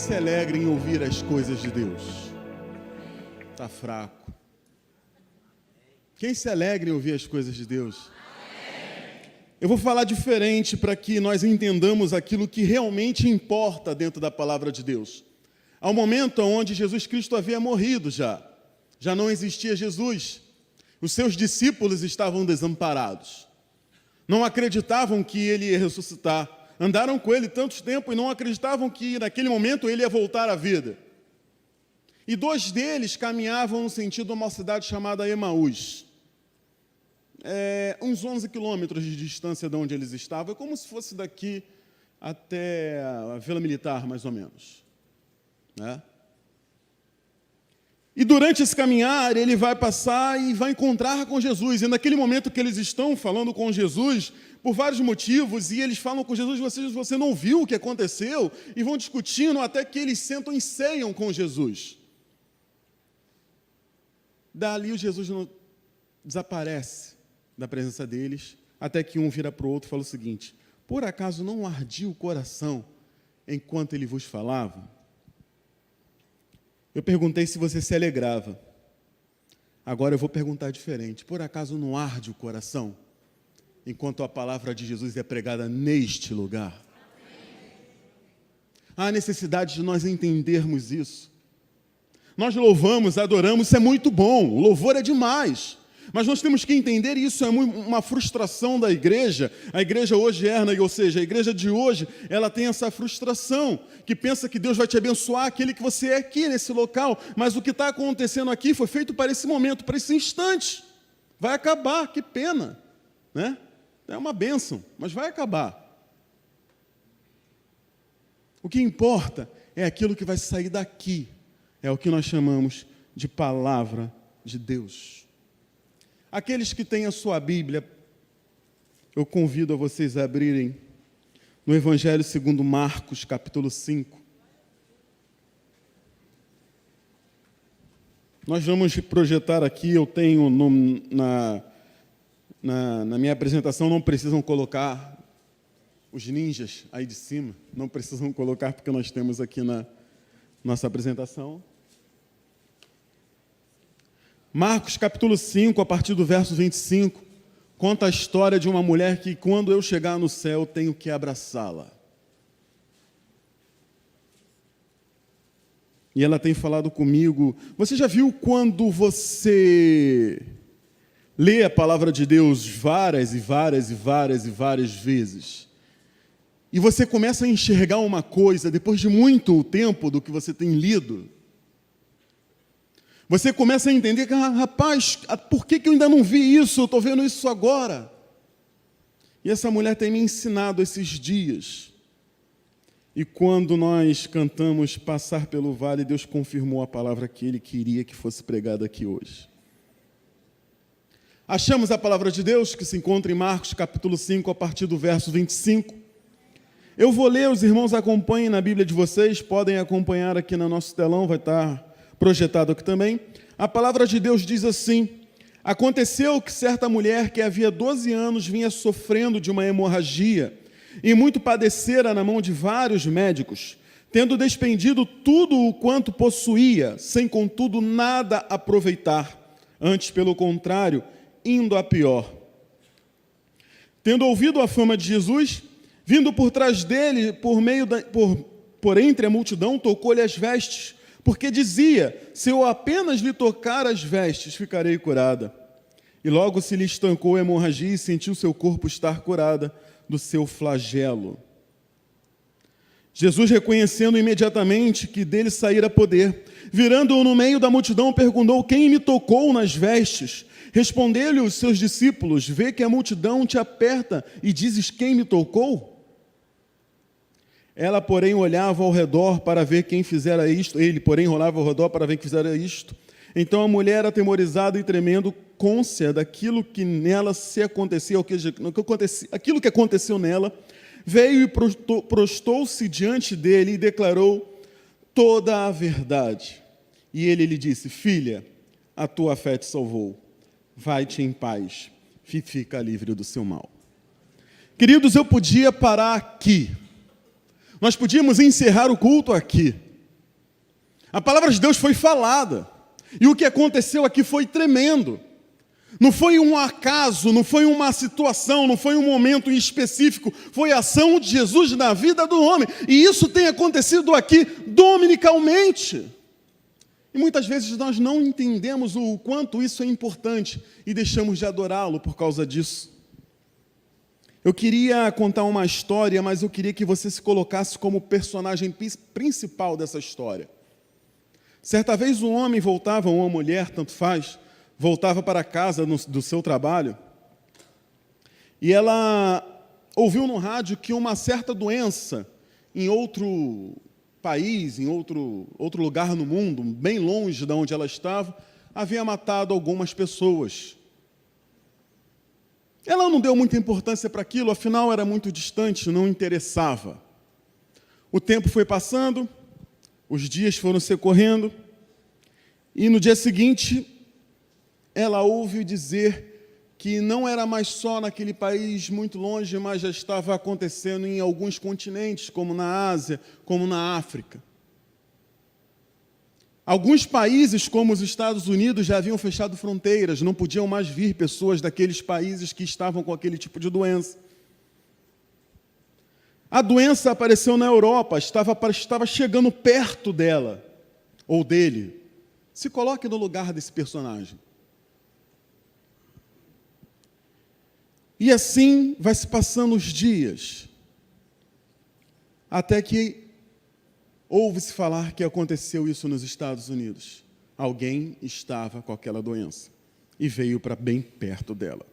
se alegra em ouvir as coisas de Deus? Está fraco. Quem se alegra em ouvir as coisas de Deus? Eu vou falar diferente para que nós entendamos aquilo que realmente importa dentro da palavra de Deus. Ao momento onde Jesus Cristo havia morrido já não existia Jesus. Os seus discípulos estavam desamparados. Não acreditavam que ele ia ressuscitar. Andaram com ele tanto tempo e não acreditavam que naquele momento ele ia voltar à vida. E 2 deles caminhavam no sentido de uma cidade chamada Emaús. Uns 11 quilômetros de distância de onde eles estavam. É como se fosse daqui até a Vila Militar, mais ou menos. Né? E durante esse caminhar, ele vai passar e vai encontrar com Jesus. E naquele momento que eles estão falando com Jesus, por vários motivos, e eles falam com Jesus, você não viu o que aconteceu? E vão discutindo até que eles sentam e ceiam com Jesus. Dali o Jesus não desaparece da presença deles, até que um vira para o outro e fala o seguinte: por acaso não ardia o coração enquanto ele vos falava? Eu perguntei se você se alegrava. Agora eu vou perguntar diferente. Por acaso não arde o coração enquanto a palavra de Jesus é pregada neste lugar? Há necessidade de nós entendermos isso. Nós louvamos, adoramos, isso é muito bom, o louvor é demais. Mas nós temos que entender, e isso é uma frustração da igreja. A igreja hoje ou seja, a igreja de hoje, ela tem essa frustração, que pensa que Deus vai te abençoar aquele que você é aqui nesse local, mas o que está acontecendo aqui foi feito para esse momento, para esse instante. Vai acabar, que pena, né? É uma bênção, mas vai acabar. O que importa é aquilo que vai sair daqui, é o que nós chamamos de palavra de Deus. Aqueles que têm a sua Bíblia, eu convido a vocês a abrirem no Evangelho segundo Marcos, capítulo 5. Nós vamos projetar aqui, eu tenho na minha apresentação, não precisam colocar os ninjas aí de cima, não precisam colocar porque nós temos aqui na nossa apresentação. Marcos capítulo 5, a partir do verso 25, conta a história de uma mulher que, quando eu chegar no céu, tenho que abraçá-la. E ela tem falado comigo. Você já viu quando você lê a palavra de Deus várias vezes, e você começa a enxergar uma coisa, depois de muito tempo do que você tem lido, você começa a entender que, rapaz, por que eu ainda não vi isso? Eu estou vendo isso agora. E essa mulher tem me ensinado esses dias. E quando nós cantamos Passar pelo Vale, Deus confirmou a palavra que Ele queria que fosse pregada aqui hoje. Achamos a palavra de Deus que se encontra em Marcos capítulo 5, a partir do verso 25. Eu vou ler, os irmãos acompanhem na Bíblia de vocês, podem acompanhar aqui no nosso telão, vai estar projetado aqui também. A palavra de Deus diz assim: aconteceu que certa mulher que havia 12 anos vinha sofrendo de uma hemorragia e muito padecera na mão de vários médicos, tendo despendido tudo o quanto possuía, sem contudo nada aproveitar, antes pelo contrário, indo a pior. Tendo ouvido a fama de Jesus, vindo por trás dele, por entre a multidão, tocou-lhe as vestes, porque dizia: se eu apenas lhe tocar as vestes, ficarei curada. E logo se lhe estancou a hemorragia e sentiu seu corpo estar curada do seu flagelo. Jesus, reconhecendo imediatamente que dele saíra poder, virando-o no meio da multidão, perguntou: quem me tocou nas vestes? Responderam-lhe os seus discípulos: vê que a multidão te aperta e dizes: quem me tocou? Ela, porém, olhava ao redor para ver quem fizera isto. Ele, porém, olhava ao redor para ver quem fizera isto. Então a mulher, atemorizada e tremendo, cônscia daquilo que nela se acontecia, aquilo que aconteceu nela, veio e prostou-se diante dele e declarou toda a verdade. E ele lhe disse: filha, a tua fé te salvou. Vai-te em paz, fica livre do seu mal. Queridos, eu podia parar aqui. Nós podíamos encerrar o culto aqui. A palavra de Deus foi falada. E o que aconteceu aqui foi tremendo. Não foi um acaso, não foi uma situação, não foi um momento em específico. Foi a ação de Jesus na vida do homem. E isso tem acontecido aqui dominicalmente. E muitas vezes nós não entendemos o quanto isso é importante e deixamos de adorá-lo por causa disso. Eu queria contar uma história, mas eu queria que você se colocasse como personagem principal dessa história. Certa vez um homem voltava, ou uma mulher, tanto faz, voltava para casa do seu trabalho, e ela ouviu no rádio que uma certa doença em outro país, em outro lugar no mundo, bem longe de onde ela estava, havia matado algumas pessoas. Ela não deu muita importância para aquilo, afinal era muito distante, não interessava. O tempo foi passando, os dias foram se correndo, e no dia seguinte, ela ouve dizer que não era mais só naquele país muito longe, mas já estava acontecendo em alguns continentes, como na Ásia, como na África. Alguns países, como os Estados Unidos, já haviam fechado fronteiras, não podiam mais vir pessoas daqueles países que estavam com aquele tipo de doença. A doença apareceu na Europa, estava chegando perto dela, ou dele. Se coloque no lugar desse personagem. E assim vai se passando os dias, até que ouve-se falar que aconteceu isso nos Estados Unidos. Alguém estava com aquela doença e veio para bem perto dela.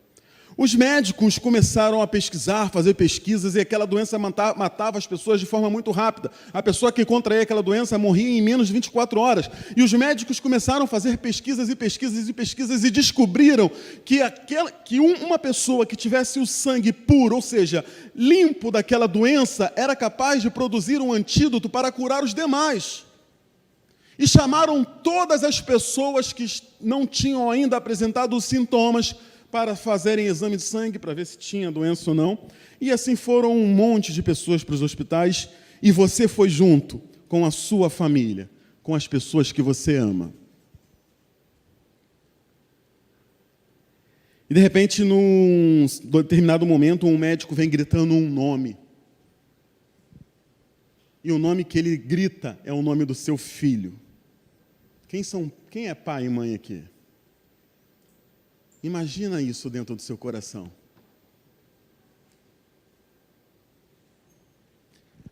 Os médicos começaram a pesquisar, fazer pesquisas, e aquela doença matava as pessoas de forma muito rápida. A pessoa que contraía aquela doença morria em menos de 24 horas. E os médicos começaram a fazer pesquisas e descobriram que uma pessoa que tivesse o sangue puro, ou seja, limpo daquela doença, era capaz de produzir um antídoto para curar os demais. E chamaram todas as pessoas que não tinham ainda apresentado os sintomas para fazerem exame de sangue, para ver se tinha doença ou não. E assim foram um monte de pessoas para os hospitais, e você foi junto com a sua família, com as pessoas que você ama. E de repente, num determinado momento, um médico vem gritando um nome. E o nome que ele grita é o nome do seu filho. Quem é pai e mãe aqui? Imagina isso dentro do seu coração.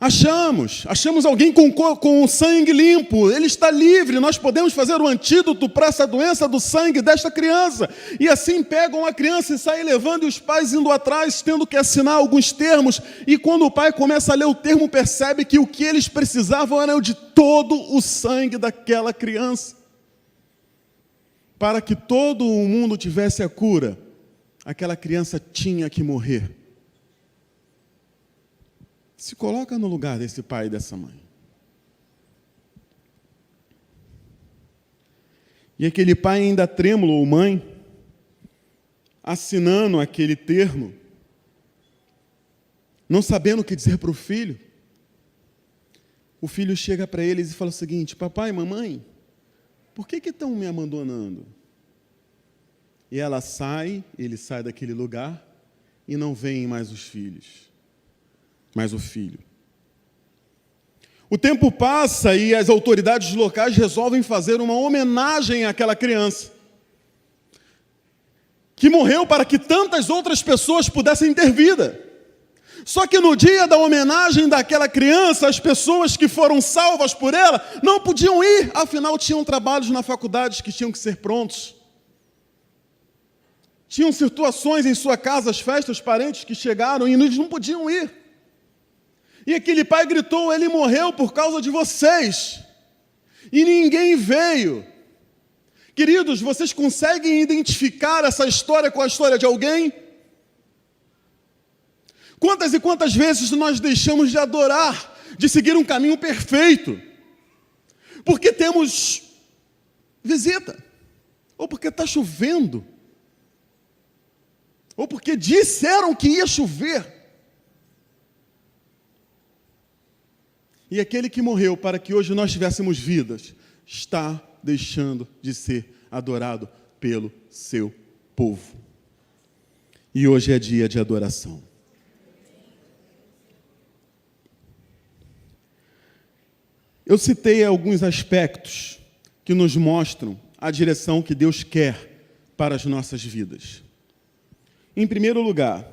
Achamos alguém com sangue limpo, ele está livre, nós podemos fazer o antídoto para essa doença do sangue desta criança. E assim pegam a criança e saem levando, e os pais indo atrás, tendo que assinar alguns termos, e quando o pai começa a ler o termo, percebe que o que eles precisavam era de todo o sangue daquela criança. Para que todo o mundo tivesse a cura, aquela criança tinha que morrer. Se coloca no lugar desse pai e dessa mãe. E aquele pai ainda trêmulo, ou mãe, assinando aquele termo, não sabendo o que dizer para o filho, o filho chega para eles e fala o seguinte: papai, mamãe, por que estão me abandonando? E ele sai daquele lugar e não vem mais os filhos, mais o filho. O tempo passa e as autoridades locais resolvem fazer uma homenagem àquela criança, que morreu para que tantas outras pessoas pudessem ter vida. Só que no dia da homenagem daquela criança, as pessoas que foram salvas por ela não podiam ir, afinal tinham trabalhos na faculdade que tinham que ser prontos. Tinham situações em sua casa, as festas, parentes que chegaram e eles não podiam ir. E aquele pai gritou: ele morreu por causa de vocês. E ninguém veio. Queridos, vocês conseguem identificar essa história com a história de alguém? Quantas e quantas vezes nós deixamos de adorar, de seguir um caminho perfeito, porque temos visita, ou porque está chovendo, ou porque disseram que ia chover. E aquele que morreu para que hoje nós tivéssemos vidas, está deixando de ser adorado pelo seu povo. E hoje é dia de adoração. Eu citei alguns aspectos que nos mostram a direção que Deus quer para as nossas vidas. Em primeiro lugar,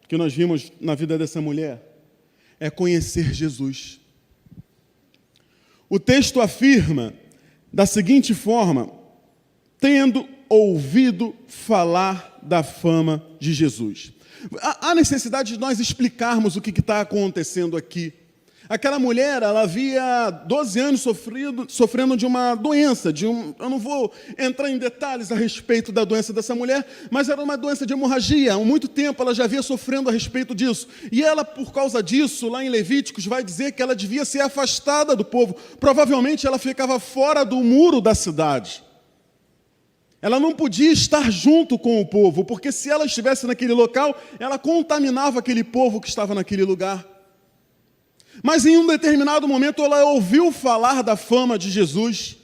que nós vimos na vida dessa mulher, é conhecer Jesus. O texto afirma da seguinte forma: tendo ouvido falar da fama de Jesus. Há necessidade de nós explicarmos o que está acontecendo aqui. Aquela mulher, ela havia 12 anos sofrendo de uma doença, eu não vou entrar em detalhes a respeito da doença dessa mulher, mas era uma doença de hemorragia. Há muito tempo ela já havia sofrendo a respeito disso. E ela, por causa disso, lá em Levíticos, vai dizer que ela devia ser afastada do povo. Provavelmente ela ficava fora do muro da cidade. Ela não podia estar junto com o povo, porque se ela estivesse naquele local, ela contaminava aquele povo que estava naquele lugar. Mas em um determinado momento ela ouviu falar da fama de Jesus.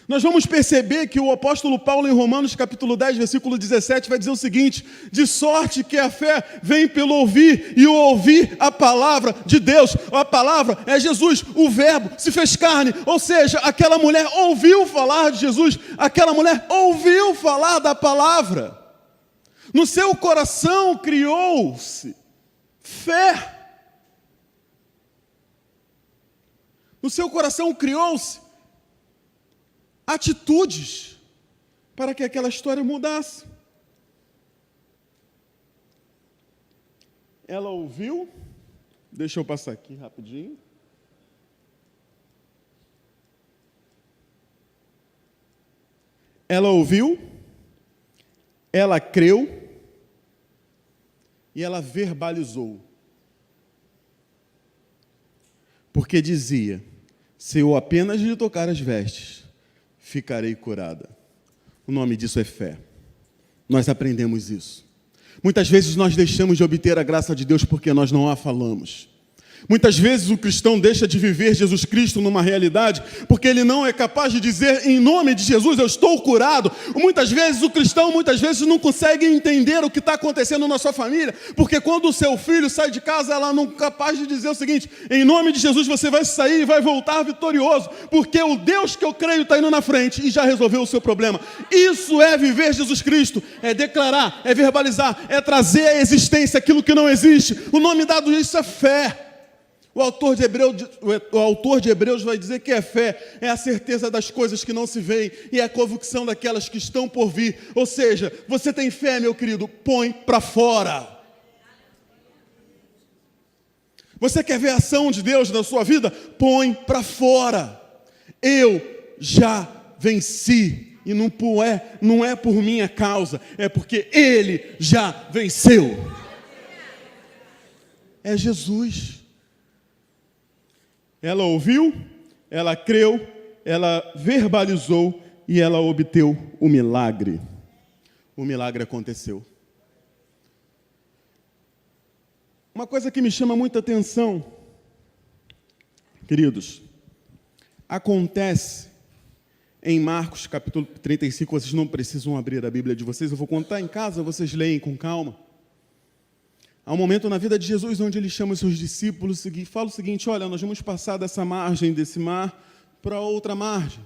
Nós vamos perceber que o apóstolo Paulo, em Romanos capítulo 10, versículo 17, vai dizer o seguinte: de sorte que a fé vem pelo ouvir, e o ouvir a palavra de Deus. A palavra é Jesus, o verbo se fez carne, ou seja, aquela mulher ouviu falar de Jesus, aquela mulher ouviu falar da palavra. No seu coração criou-se fé. No seu coração criou-se atitudes para que aquela história mudasse. Ela ouviu, deixa eu passar aqui rapidinho. Ela ouviu, ela creu e ela verbalizou. Porque dizia: se eu apenas lhe tocar as vestes, ficarei curada. O nome disso é fé. Nós aprendemos isso. Muitas vezes nós deixamos de obter a graça de Deus porque nós não a falamos. Muitas vezes o cristão deixa de viver Jesus Cristo numa realidade porque ele não é capaz de dizer: em nome de Jesus eu estou curado. Muitas vezes o cristão não consegue entender o que está acontecendo na sua família, porque quando o seu filho sai de casa, ela não é capaz de dizer o seguinte: em nome de Jesus você vai sair e vai voltar vitorioso, porque o Deus que eu creio está indo na frente e já resolveu o seu problema. Isso é viver Jesus Cristo, é declarar, é verbalizar, é trazer à existência aquilo que não existe. O nome dado disso é fé. O autor de Hebreus vai dizer que a fé é a certeza das coisas que não se veem e é a convicção daquelas que estão por vir. Ou seja, você tem fé, meu querido, põe para fora. Você quer ver a ação de Deus na sua vida? Põe para fora. Eu já venci. E não é por minha causa, é porque Ele já venceu. É Jesus. Ela ouviu, ela creu, ela verbalizou e ela obteve o milagre. O milagre aconteceu. Uma coisa que me chama muita atenção, queridos, acontece em Marcos capítulo 35, vocês não precisam abrir a Bíblia de vocês, eu vou contar em casa, vocês leem com calma. Há um momento na vida de Jesus onde ele chama os seus discípulos e fala o seguinte: olha, nós vamos passar dessa margem desse mar para outra margem.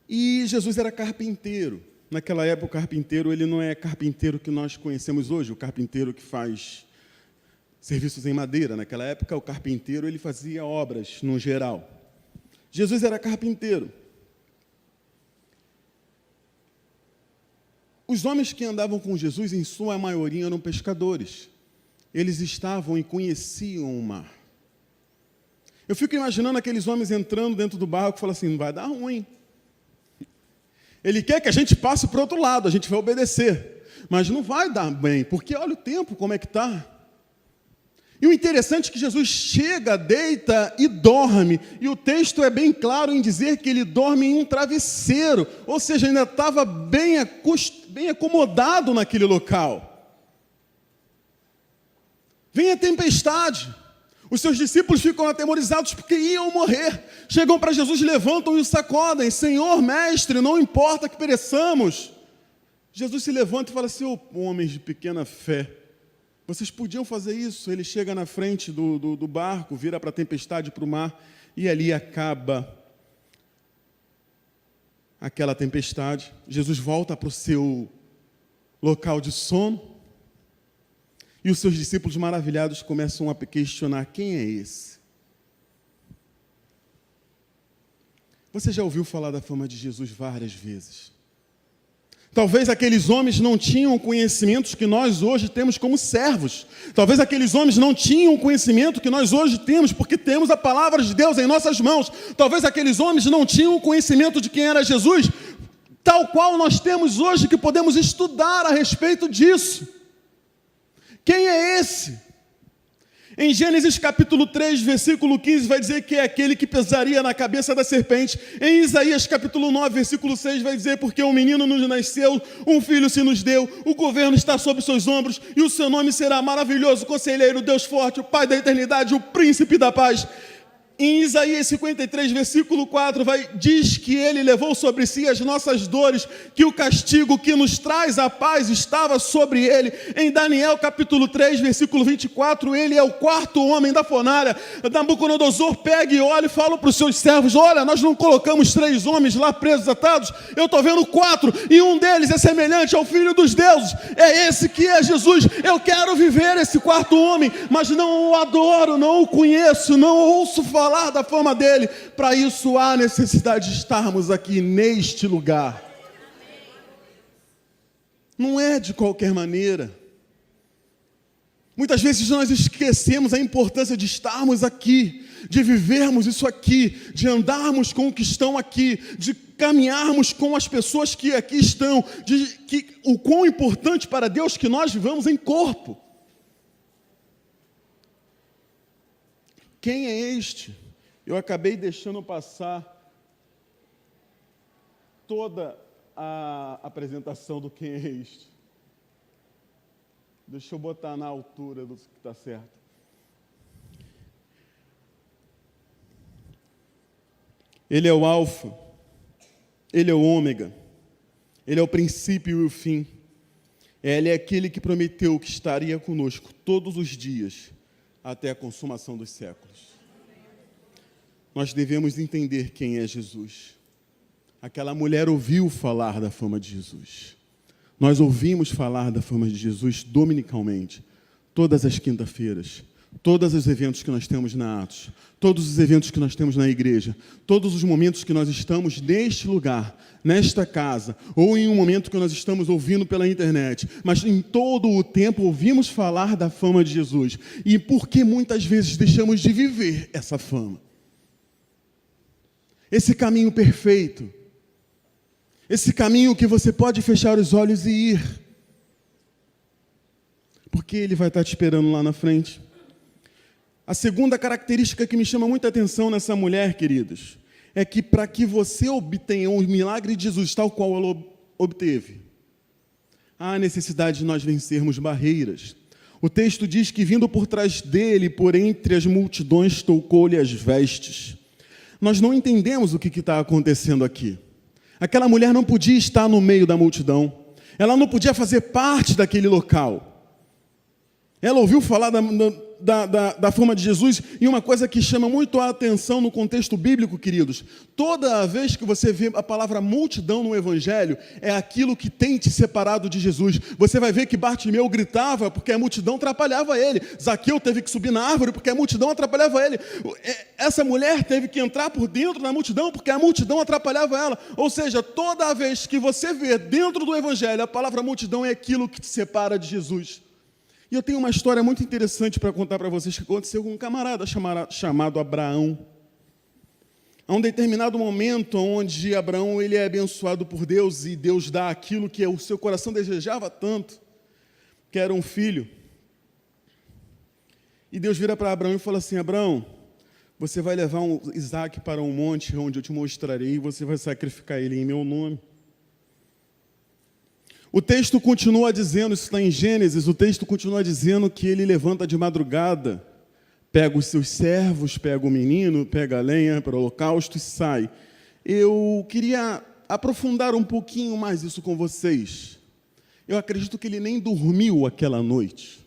E Jesus era carpinteiro. Naquela época, o carpinteiro ele não é carpinteiro que nós conhecemos hoje, o carpinteiro que faz serviços em madeira. Naquela época, o carpinteiro ele fazia obras no geral. Jesus era carpinteiro. Os homens que andavam com Jesus, em sua maioria, eram pescadores. Eles estavam e conheciam o mar. Eu fico imaginando aqueles homens entrando dentro do barco e falando assim: não vai dar ruim. Ele quer que a gente passe para o outro lado, a gente vai obedecer. Mas não vai dar bem, porque olha o tempo, como é que está. E o interessante é que Jesus chega, deita e dorme. E o texto é bem claro em dizer que ele dorme em um travesseiro. Ou seja, ainda estava bem acomodado naquele local. Vem a tempestade. Os seus discípulos ficam atemorizados porque iam morrer. Chegam para Jesus, levantam e o sacodem. Senhor, mestre, não importa que pereçamos. Jesus se levanta e fala assim: ô homens de pequena fé, vocês podiam fazer isso? Ele chega na frente do barco, vira para a tempestade, para o mar, e ali acaba aquela tempestade. Jesus volta para o seu local de sono, e os seus discípulos maravilhados começam a questionar: quem é esse? Você já ouviu falar da fama de Jesus várias vezes. Talvez aqueles homens não tinham conhecimentos que nós hoje temos como servos. Talvez aqueles homens não tinham o conhecimento que nós hoje temos, porque temos a palavra de Deus em nossas mãos. Talvez aqueles homens não tinham o conhecimento de quem era Jesus, tal qual nós temos hoje, que podemos estudar a respeito disso. Quem é esse? Em Gênesis capítulo 3, versículo 15, vai dizer que é aquele que pesaria na cabeça da serpente. Em Isaías capítulo 9, versículo 6, vai dizer: porque um menino nos nasceu, um filho se nos deu, o governo está sobre seus ombros, e o seu nome será maravilhoso, conselheiro, Deus forte, o Pai da eternidade, o príncipe da paz. Em Isaías 53, versículo 4, diz que ele levou sobre si as nossas dores, que o castigo que nos traz a paz estava sobre ele. Em Daniel capítulo 3, versículo 24, ele é o quarto homem da fornalha. Nabucodonosor pega e olha e fala para os seus servos: olha, nós não colocamos 3 homens lá presos, atados, eu estou vendo 4, e um deles é semelhante ao Filho dos deuses. É esse que é Jesus. Eu quero viver esse quarto homem, mas não o adoro, não o conheço, não ouço falar da fama dele. Para isso há necessidade de estarmos aqui neste lugar. Não é de qualquer maneira. Muitas vezes nós esquecemos a importância de estarmos aqui, de vivermos isso aqui, de andarmos com o que estão aqui, de caminharmos com as pessoas que aqui estão, o quão importante para Deus que nós vivamos em corpo. Quem é este? Eu acabei deixando passar toda a apresentação do quem é este. Deixa eu botar na altura do que está certo. Ele é o alfa, ele é o ômega, ele é o princípio e o fim. Ele é aquele que prometeu que estaria conosco todos os dias, até a consumação dos séculos. Nós devemos entender quem é Jesus. Aquela mulher ouviu falar da fama de Jesus. Nós ouvimos falar da fama de Jesus dominicalmente, todas as quinta-feiras, todos os eventos que nós temos na Atos, todos os eventos que nós temos na igreja, todos os momentos que nós estamos neste lugar, nesta casa, ou em um momento que nós estamos ouvindo pela internet, mas em todo o tempo ouvimos falar da fama de Jesus. E por que muitas vezes deixamos de viver essa fama? Esse caminho perfeito, esse caminho que você pode fechar os olhos e ir, porque Ele vai estar te esperando lá na frente. A segunda característica que me chama muita atenção nessa mulher, queridos, é que para que você obtenha o milagre de Jesus tal qual ela obteve, há necessidade de nós vencermos barreiras. O texto diz que, vindo por trás dele, por entre as multidões, tocou-lhe as vestes. Nós não entendemos o que está acontecendo aqui. Aquela mulher não podia estar no meio da multidão. Ela não podia fazer parte daquele local. Ela ouviu falar da fama de Jesus, e uma coisa que chama muito a atenção no contexto bíblico, queridos: toda vez que você vê a palavra multidão no Evangelho, é aquilo que tem te separado de Jesus. Você vai ver que Bartimeu gritava porque a multidão atrapalhava ele. Zaqueu teve que subir na árvore porque a multidão atrapalhava ele. Essa mulher teve que entrar por dentro da multidão porque a multidão atrapalhava ela. Ou seja, toda vez que você vê dentro do Evangelho a palavra multidão, é aquilo que te separa de Jesus. E eu tenho uma história muito interessante para contar para vocês, que aconteceu com um camarada chamado Abraão. Há um determinado momento onde Abraão ele é abençoado por Deus, e Deus dá aquilo que o seu coração desejava tanto, que era um filho. E Deus vira para Abraão e fala assim: Abraão, você vai levar Isaac para um monte onde eu te mostrarei, e você vai sacrificar ele em meu nome. O texto continua dizendo, isso está em Gênesis, o texto continua dizendo que ele levanta de madrugada pega os seus servos, pega o menino, pega a lenha para o holocausto e sai. Eu queria aprofundar um pouquinho mais isso com vocês. Eu acredito que ele nem dormiu aquela noite.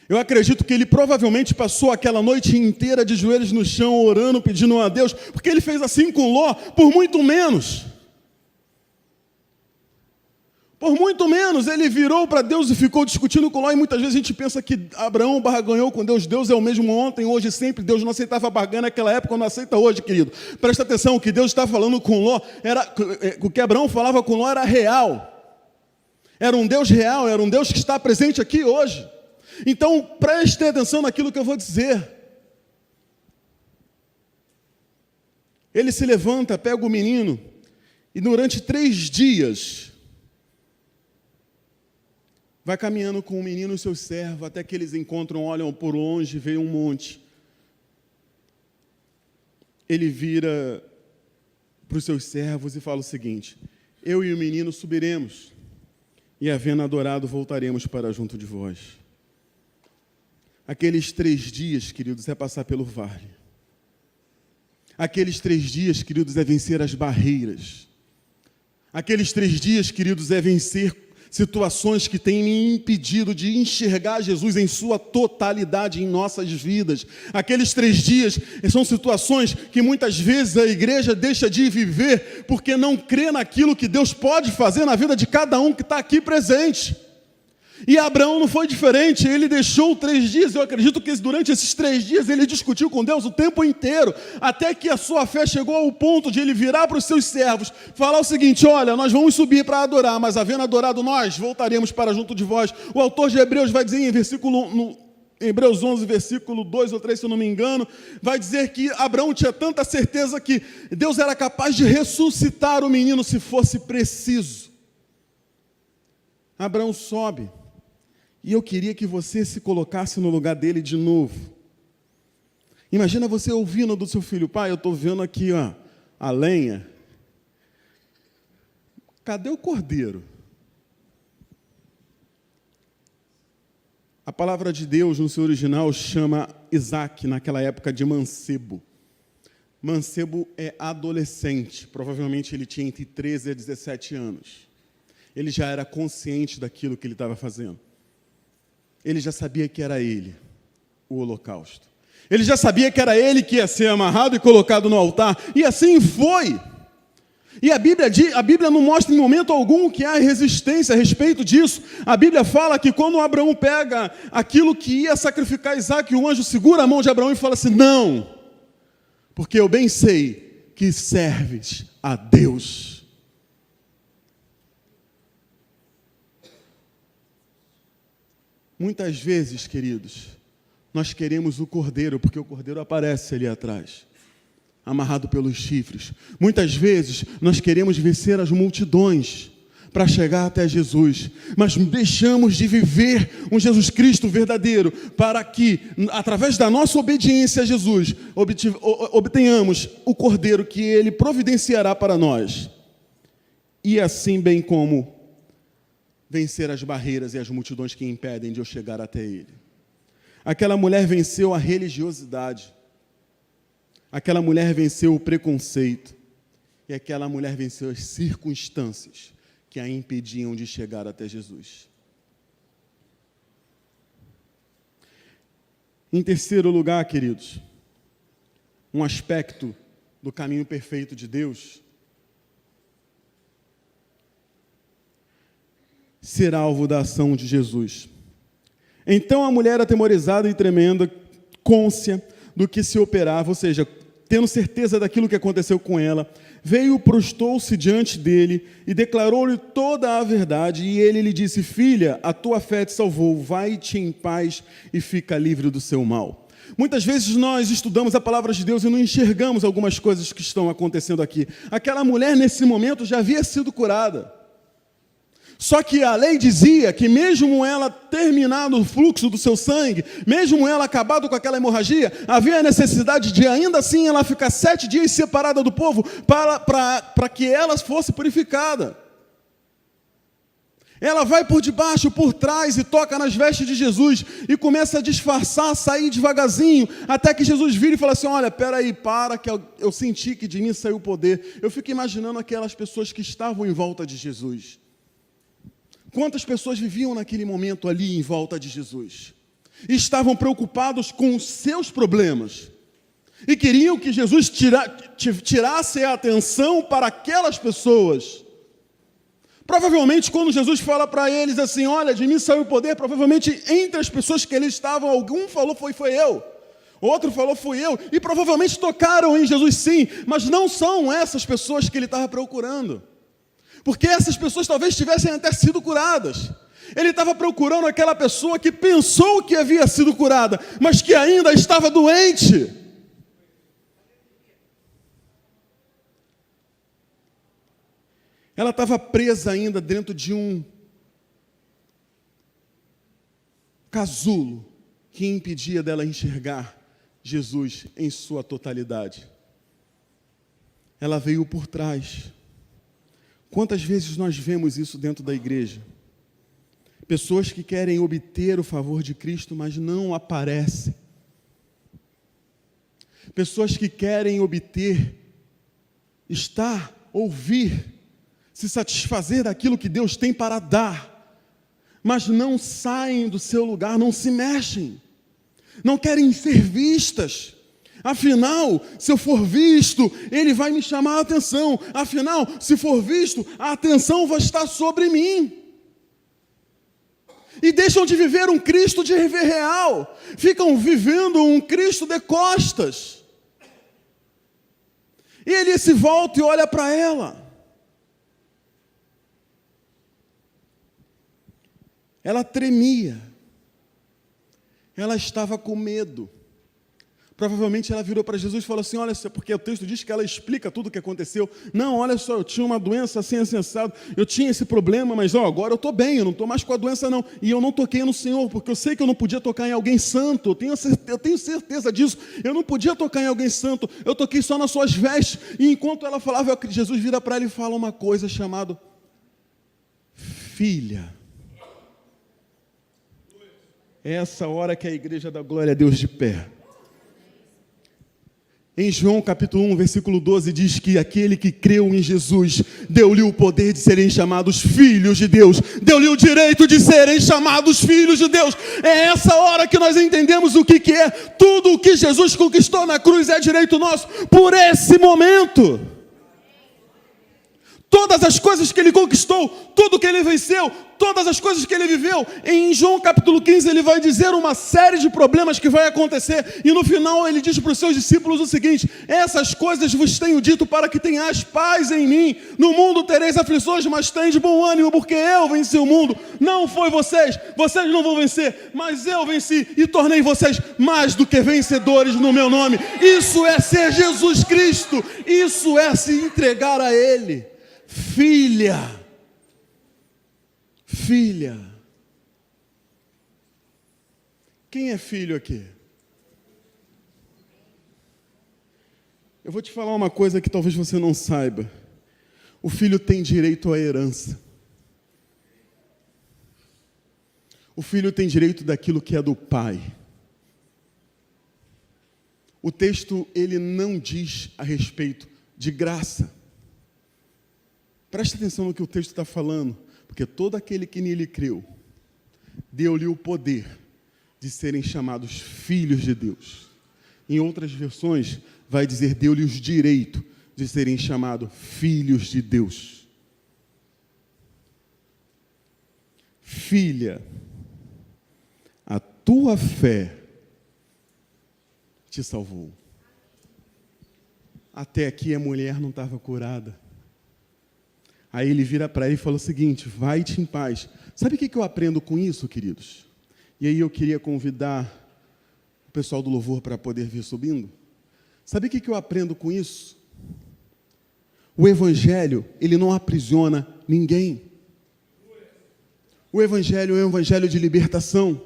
Eu acredito que ele provavelmente passou aquela noite inteira de joelhos no chão, orando, pedindo a Deus, porque ele fez assim com Ló, por muito menos. Por muito menos, ele virou para Deus e ficou discutindo com Ló, e muitas vezes a gente pensa que Abraão barganhou com Deus. Deus é o mesmo ontem, hoje e sempre. Deus não aceitava barganha naquela época, não aceita hoje, querido. Presta atenção, o que Deus está falando com Ló, o que Abraão falava com Ló era real. Era um Deus real, era um Deus que está presente aqui hoje. Então, preste atenção naquilo que eu vou dizer. Ele se levanta, pega o menino, e durante 3 dias, vai caminhando com o menino e seu servo, até que eles encontram, olham por longe, veem um monte. Ele vira para os seus servos e fala o seguinte: eu e o menino subiremos, e havendo adorado, voltaremos para junto de vós. Aqueles 3 dias, queridos, é passar pelo vale. Aqueles 3 dias, queridos, é vencer as barreiras. Aqueles 3 dias, queridos, é vencer situações que têm me impedido de enxergar Jesus em sua totalidade em nossas vidas. Aqueles 3 dias são situações que muitas vezes a igreja deixa de viver porque não crê naquilo que Deus pode fazer na vida de cada um que está aqui presente. E Abraão não foi diferente, ele deixou 3 dias, eu acredito que durante esses 3 dias ele discutiu com Deus o tempo inteiro, até que a sua fé chegou ao ponto de ele virar para os seus servos, falar o seguinte: olha, nós vamos subir para adorar, mas havendo adorado nós, voltaremos para junto de vós. O autor de Hebreus vai dizer em Hebreus 11, versículo 2 ou 3, se eu não me engano, vai dizer que Abraão tinha tanta certeza que Deus era capaz de ressuscitar o menino se fosse preciso. Abraão sobe. E eu queria que você se colocasse no lugar dele de novo. Imagina você ouvindo do seu filho: pai, eu estou vendo aqui a lenha. Cadê o cordeiro? A palavra de Deus no seu original chama Isaac, naquela época, de mancebo. Mancebo é adolescente, provavelmente ele tinha entre 13 a 17 anos. Ele já era consciente daquilo que ele estava fazendo. Ele já sabia que era ele, o holocausto. Ele já sabia que era ele que ia ser amarrado e colocado no altar. E assim foi. E a Bíblia não mostra em momento algum que há resistência a respeito disso. A Bíblia fala que quando Abraão pega aquilo que ia sacrificar Isaac, o anjo segura a mão de Abraão e fala assim: não, porque eu bem sei que serves a Deus. Muitas vezes, queridos, nós queremos o cordeiro, porque o cordeiro aparece ali atrás, amarrado pelos chifres. Muitas vezes, nós queremos vencer as multidões para chegar até Jesus, mas deixamos de viver um Jesus Cristo verdadeiro, para que, através da nossa obediência a Jesus, obtenhamos o cordeiro que Ele providenciará para nós. E assim bem como vencer as barreiras e as multidões que impedem de eu chegar até Ele. Aquela mulher venceu a religiosidade. Aquela mulher venceu o preconceito. E aquela mulher venceu as circunstâncias que a impediam de chegar até Jesus. Em terceiro lugar, queridos, um aspecto do caminho perfeito de Deus: ser alvo da ação de Jesus. Então a mulher, atemorizada e tremenda, cônscia do que se operava, ou seja, tendo certeza daquilo que aconteceu com ela, veio, prostou-se diante dele e declarou-lhe toda a verdade. E ele lhe disse: filha, a tua fé te salvou, vai-te em paz e fica livre do seu mal. Muitas vezes nós estudamos a palavra de Deus e não enxergamos algumas coisas que estão acontecendo aqui. Aquela mulher, nesse momento, já havia sido curada. Só que a lei dizia que mesmo ela terminado o fluxo do seu sangue, mesmo ela acabado com aquela hemorragia, havia a necessidade de ainda assim ela ficar 7 dias separada do povo para que ela fosse purificada. Ela vai por debaixo, por trás e toca nas vestes de Jesus e começa a disfarçar, a sair devagarzinho, até que Jesus vira e fala assim: olha, peraí, para, que eu senti que de mim saiu o poder. Eu fico imaginando aquelas pessoas que estavam em volta de Jesus. Quantas pessoas viviam naquele momento ali em volta de Jesus? E estavam preocupados com os seus problemas. E queriam que Jesus tirasse a atenção para aquelas pessoas. Provavelmente, quando Jesus fala para eles assim: olha, de mim saiu o poder, provavelmente entre as pessoas que ali estavam, algum falou foi eu, outro falou fui eu, e provavelmente tocaram em Jesus sim, mas não são essas pessoas que ele estava procurando, porque essas pessoas talvez tivessem até sido curadas. Ele estava procurando aquela pessoa que pensou que havia sido curada, mas que ainda estava doente. Ela estava presa ainda dentro de um casulo que impedia dela enxergar Jesus em sua totalidade. Ela veio por trás. Quantas vezes nós vemos isso dentro da igreja? Pessoas que querem obter o favor de Cristo, mas não aparecem. Pessoas que querem obter, ouvir, se satisfazer daquilo que Deus tem para dar, mas não saem do seu lugar, não se mexem, não querem ser vistas. Afinal, se eu for visto, ele vai me chamar a atenção. Afinal, se for visto, a atenção vai estar sobre mim. E deixam de viver um Cristo de real, ficam vivendo um Cristo de costas. E ele se volta e olha para ela. Ela tremia, ela estava com medo. Provavelmente ela virou para Jesus e falou assim: olha só, porque o texto diz que ela explica tudo o que aconteceu. Não, olha só, eu tinha uma doença assim, assim, assado, eu tinha esse problema, mas agora eu estou bem, eu não estou mais com a doença não. E eu não toquei no Senhor, porque eu sei que eu não podia tocar em alguém santo, eu tenho certeza disso, eu não podia tocar em alguém santo, eu toquei só nas suas vestes. E enquanto ela falava, Jesus vira para ela e fala uma coisa chamada: filha. É essa hora que a igreja dá glória a Deus de pé. Em João capítulo 1, versículo 12, diz que aquele que creu em Jesus, deu-lhe o poder de serem chamados filhos de Deus, deu-lhe o direito de serem chamados filhos de Deus. É essa hora que nós entendemos o que é. Tudo o que Jesus conquistou na cruz é direito nosso, por esse momento. Todas as coisas que ele conquistou, tudo que ele venceu, todas as coisas que ele viveu. Em João capítulo 15 ele vai dizer uma série de problemas que vai acontecer. E no final ele diz para os seus discípulos o seguinte: essas coisas vos tenho dito para que tenhais paz em mim. No mundo tereis aflições, mas tem de bom ânimo, porque eu venci o mundo. Não foi vocês não vão vencer, mas eu venci e tornei vocês mais do que vencedores no meu nome. Isso é ser Jesus Cristo. Isso é se entregar a Ele. Filha, filha. Quem é filho aqui? Eu vou te falar uma coisa que talvez você não saiba. O filho tem direito à herança. O filho tem direito daquilo que é do pai. O texto, ele não diz a respeito de graça. Preste atenção no que o texto está falando, porque todo aquele que nele creu, deu-lhe o poder de serem chamados filhos de Deus. Em outras versões, vai dizer, deu-lhe o direito de serem chamados filhos de Deus. Filha, a tua fé te salvou. Até aqui a mulher não estava curada. Aí ele vira para ele e fala o seguinte: vai-te em paz. Sabe o que eu aprendo com isso, queridos? E aí eu queria convidar o pessoal do louvor para poder vir subindo. Sabe o que eu aprendo com isso? O evangelho, ele não aprisiona ninguém. O evangelho é um evangelho de libertação.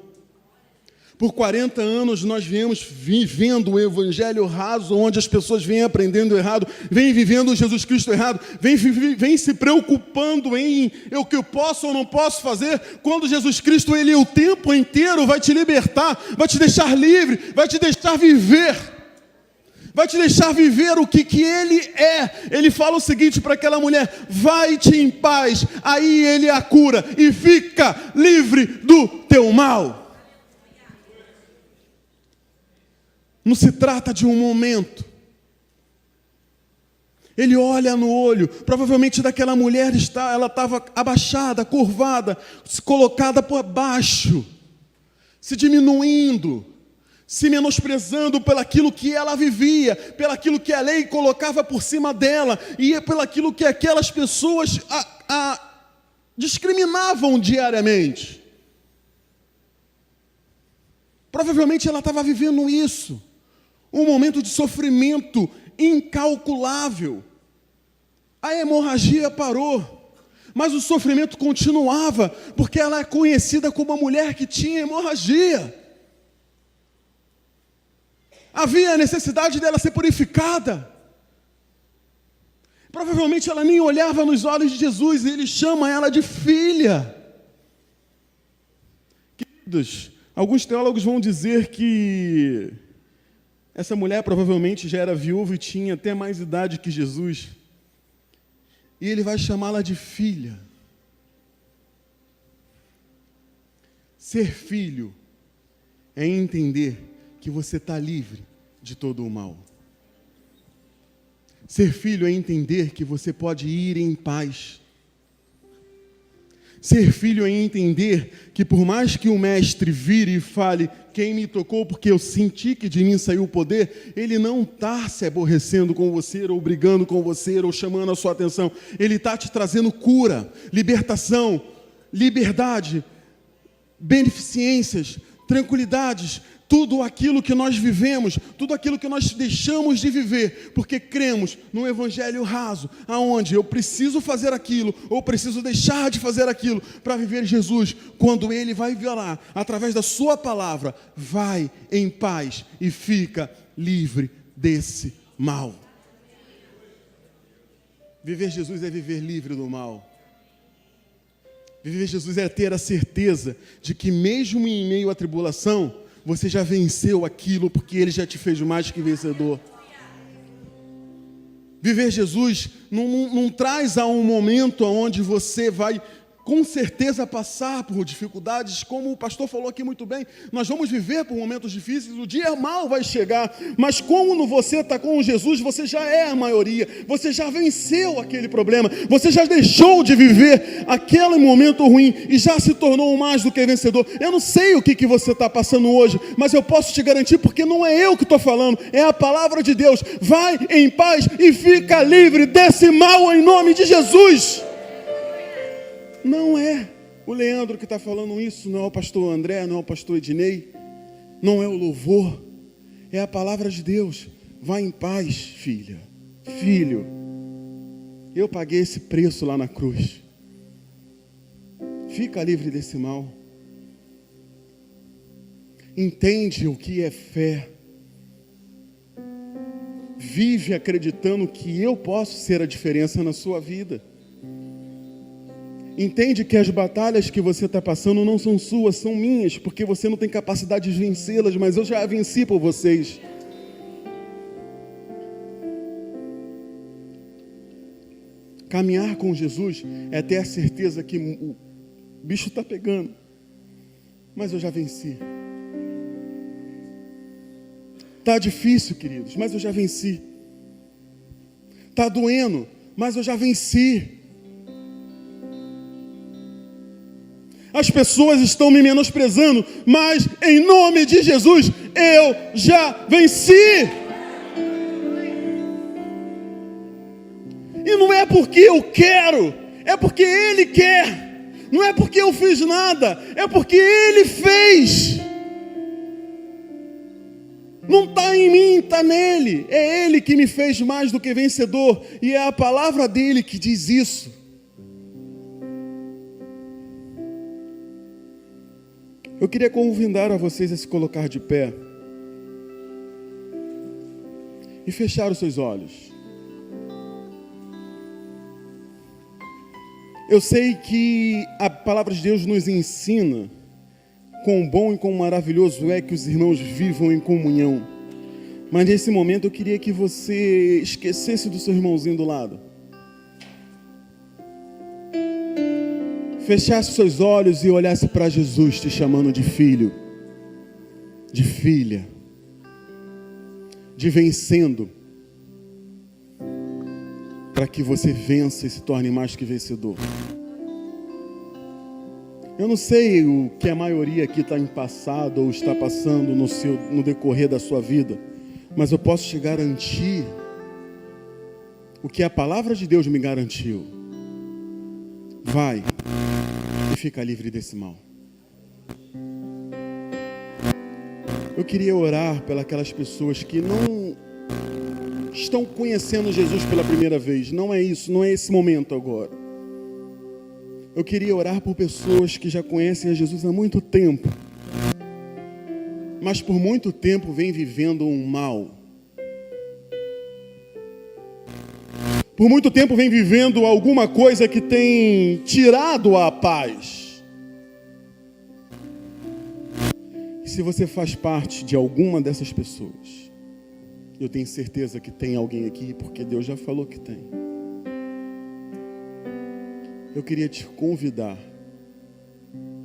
Por 40 anos nós viemos vivendo o evangelho raso, onde as pessoas vêm aprendendo errado, vêm vivendo Jesus Cristo errado, vêm se preocupando em o que eu posso ou não posso fazer, quando Jesus Cristo, Ele o tempo inteiro vai te libertar, vai te deixar livre, vai te deixar viver. Vai te deixar viver o que Ele é. Ele fala o seguinte para aquela mulher: vai-te em paz, aí Ele a cura e fica livre do teu mal. Não se trata de um momento. Ele olha no olho, provavelmente daquela mulher, ela estava abaixada, curvada, colocada por baixo, se diminuindo, se menosprezando pelaquilo que ela vivia, pelaquilo que a lei colocava por cima dela, e pelaquilo que aquelas pessoas discriminavam diariamente. Provavelmente ela estava vivendo isso, um momento de sofrimento incalculável. A hemorragia parou, mas o sofrimento continuava, porque ela é conhecida como a mulher que tinha hemorragia. Havia a necessidade dela ser purificada. Provavelmente ela nem olhava nos olhos de Jesus, e Ele chama ela de filha. Queridos, alguns teólogos vão dizer que essa mulher provavelmente já era viúva e tinha até mais idade que Jesus. E Ele vai chamá-la de filha. Ser filho é entender que você está livre de todo o mal. Ser filho é entender que você pode ir em paz. Ser filho é entender que por mais que o mestre vire e fale: quem me tocou porque eu senti que de mim saiu o poder, ele não está se aborrecendo com você, ou brigando com você, ou chamando a sua atenção. Ele está te trazendo cura, libertação, liberdade, beneficências, tranquilidades, tudo aquilo que nós vivemos, tudo aquilo que nós deixamos de viver, porque cremos num evangelho raso, aonde eu preciso fazer aquilo, ou preciso deixar de fazer aquilo, para viver Jesus, quando Ele vai falar, através da sua palavra: vai em paz e fica livre desse mal. Viver Jesus é viver livre do mal. Viver Jesus é ter a certeza de que mesmo em meio à tribulação, você já venceu aquilo, porque Ele já te fez mais que vencedor. Viver Jesus não traz a um momento onde você vai com certeza passar por dificuldades, como o pastor falou aqui muito bem. Nós vamos viver por momentos difíceis, o dia mal vai chegar, mas como você está com Jesus, você já é a maioria, você já venceu aquele problema, você já deixou de viver aquele momento ruim e já se tornou mais do que vencedor. Eu não sei o que você está passando hoje, mas eu posso te garantir, porque não é eu que estou falando, é a palavra de Deus: vai em paz e fica livre desse mal em nome de Jesus. Não é o Leandro que está falando isso, não é o pastor André, não é o pastor Ednei, não é o louvor, é a palavra de Deus. Vai em paz, filha, filho. Eu paguei esse preço lá na cruz. Fica livre desse mal. Entende o que é fé. Vive acreditando que eu posso ser a diferença na sua vida. Entende que as batalhas que você está passando não são suas, são minhas, porque você não tem capacidade de vencê-las, mas eu já venci por vocês. Caminhar com Jesus é ter a certeza que o bicho está pegando, mas eu já venci. Está difícil, queridos, mas eu já venci. Está doendo, mas eu já venci. As pessoas estão me menosprezando, mas em nome de Jesus eu já venci. E não é porque eu quero, é porque Ele quer. Não é porque eu fiz nada, é porque Ele fez. Não está em mim, está nele. É Ele que me fez mais do que vencedor, e é a palavra dele que diz isso. Eu queria convidar a vocês a se colocar de pé e fechar os seus olhos. Eu sei que a palavra de Deus nos ensina quão bom e quão maravilhoso é que os irmãos vivam em comunhão. Mas nesse momento eu queria que você esquecesse do seu irmãozinho do lado. Fechasse seus olhos e olhasse para Jesus te chamando de filho, de filha, de vencendo, para que você vença e se torne mais que vencedor. Eu não sei o que a maioria aqui está em passado ou está passando no decorrer da sua vida, mas eu posso te garantir o que a palavra de Deus me garantiu. Vai e fica livre desse mal. Eu queria orar pelas pessoas que não estão conhecendo Jesus pela primeira vez. Não é isso, não é esse momento agora. Eu queria orar por pessoas que já conhecem a Jesus há muito tempo, mas por muito tempo vem vivendo um mal. Por muito tempo vem vivendo alguma coisa que tem tirado a paz. E se você faz parte de alguma dessas pessoas, eu tenho certeza que tem alguém aqui, porque Deus já falou que tem. Eu queria te convidar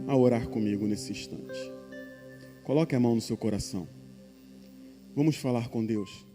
a orar comigo nesse instante. Coloque a mão no seu coração. Vamos falar com Deus.